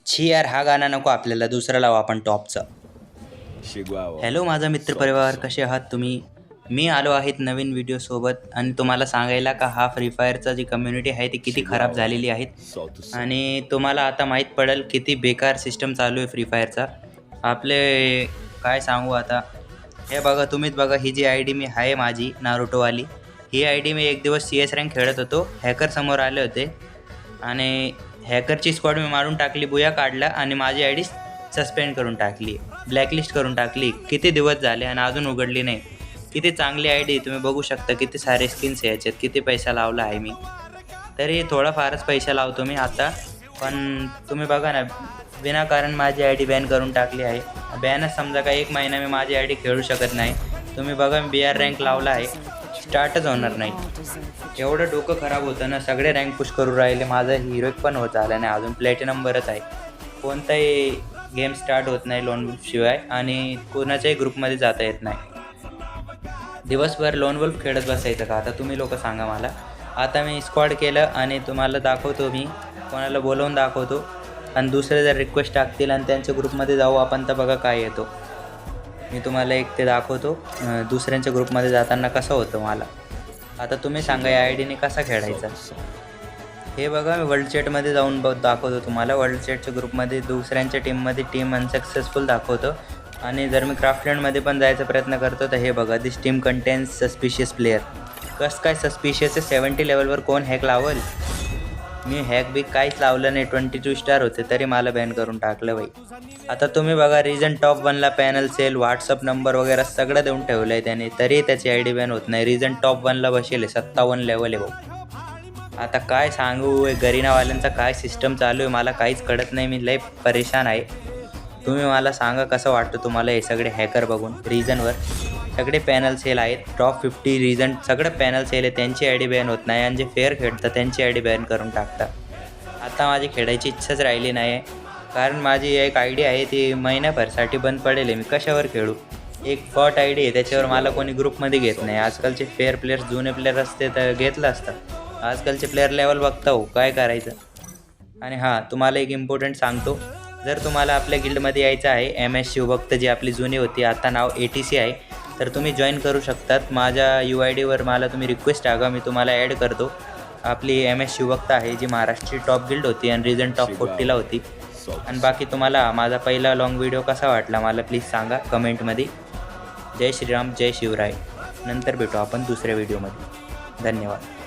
छी यार, हा गाणं नको आपल्याला, दुसरा लावू आपण टॉपचा. हॅलो माझा मित्रपरिवार, कसे आहात तुम्ही? मी आलो आहेत नवीन व्हिडिओसोबत आणि तुम्हाला सांगायला का हा फ्री फायरचा जी कम्युनिटी आहे ती किती खराब झालेली आहे आणि तुम्हाला आता माहीत पडेल किती बेकार सिस्टम चालू आहे फ्री फायरचा. आपले काय सांगू आता. हे बघा, तुम्हीच बघा, ही जी आय डी मी आहे माझी नारुटोवाली, ही आय डी मी एक दिवस CS रँक खेळत होतो. हॅकर समोर आले होते आणि हॅकरची स्क्वॉड मी मारून टाकली, बुया काढला आणि माझी आय डी सस्पेंड करून टाकली, ब्लॅकलिस्ट करून टाकली. किती दिवस झाले आणि अजून उघडली नाही. किती चांगली आय डी, तुम्ही बघू शकता किती सारे स्किन्स याच्यात, किती पैसा लावला आहे मी. तरी थोडाफारच पैसा लावतो मी आता, पण तुम्ही बघा ना, विनाकारण माझी आय डी बॅन करून टाकली आहे. बॅनच समजा का, 1 महिना मी माझी आय डी खेळू शकत नाही. तुम्ही बघा, मी BR रँक लावला आहे, स्टार्टच होणार नाही. एवढं डोकं खराब होतं ना, सगळे रँक पुश करून राहिले, माझा हिरोईक पण होत आला नाही, अजून प्लॅटिनमवरच आहे. कोणताही गेम स्टार्ट होत नाही लोन वुल्फ शिवाय आणि कोणाच्याही ग्रुपमध्ये जाता येत नाही. दिवसभर लोन वुल्फ खेळत बसायचं का? आता तुम्ही लोक सांगा मला. आता मी स्क्वॉड केलं आणि तुम्हाला दाखवतो, मी कोणाला बोलवून दाखवतो आणि दुसरे जर रिक्वेस्ट टाकतील आणि त्यांच्या ग्रुपमध्ये जाऊ आपण, तर बघा काय येतो. मी तुम्हाला एक ते दाखवतो दुसऱ्यांच्या ग्रुपमध्ये जाताना कसं होतं मला. आता तुम्ही सांगा या आय डीने कसा खेळायचा. हे बघा, मी वर्ल्ड चॅटमध्ये जाऊन दाखवतो तुम्हाला. वर्ल्ड चॅटच्या ग्रुपमध्ये दुसऱ्यांच्या टीममध्ये टीम अनसक्सेसफुल दाखवतो आणि जर मी क्राफ्टलँडमध्ये पण जायचा प्रयत्न करतो तर हे बघा, दिस टीम कंटेन्स सस्पिशियस प्लेयर. कसं काय सस्पिशियस आहे? 70 लेवलवर कोण हॅक लावल? मी हॅक बी काहीच लावलं नाही, 22 स्टार होते तरी मला बॅन करून टाकलं बाई. आता तुम्ही बघा, रिजन टॉप 1ला पॅनल सेल, व्हॉट्सअप नंबर वगैरे सगळं देऊन ठेवलं आहे त्याने, तरी त्याची आय डी बॅन होत नाही. रिजन टॉप 1ला बसेल, 57 लेवल आहे भाऊ. आता काय सांगू, गरीनावाल्यांचा काय सिस्टम चालू आहे मला काहीच कळत नाही. मी लय परेशान आहे. तुम्ही मला सांगा कसं वाटतं तुम्हाला हे सगळे हॅकर बघून. रिजनवर सगळे पॅनल सेल आहेत, टॉप 50 रिजन सगळं पॅनल सेल आहे, त्यांची आय डी बॅन होत नाही आणि जे फेअर खेळतात त्यांची आय डी बॅन करून टाकतात. आता माझी खेळायची इच्छाच राहिली नाही, कारण माझी एक आय डी आहे ती महिन्याभरसाठी बंद पडेल आहे. मी कशावर खेळू? एक बॉट आय डी आहे, त्याच्यावर मला कोणी ग्रुपमध्ये घेत नाही. आजकालचे फेअर प्लेयर्स, जुने प्लेयर असते तर घेतलं असतं. आजकालचे प्लेअर लेवल बघता हो, काय करायचं. आणि हां, तुम्हाला एक इम्पॉर्टंट सांगतो, जर तुम्हाला आपल्या गिल्डमध्ये यायचं आहे, MS शिवभक्त जी आपली जुनी होती, आता नाव ATC आहे, तर तुम्ही जॉईन करू शकतात. माझ्या UIDवर मला तुम्ही रिक्वेस्ट टाका, मी तुम्हाला ॲड करतो. आपली MS शिवभक्त आहे जी महाराष्ट्राची टॉप गिल्ड होती आणि रिजन टॉप 40ला होती. आणि बाकी तुम्हाला माझा पहिला लॉंग व्हिडिओ कसा वाटला मला प्लीज सांगा कमेंटमध्ये. जय श्रीराम, जय शिवराय. नंतर भेटू आपण दुसऱ्या व्हिडिओमध्ये. धन्यवाद.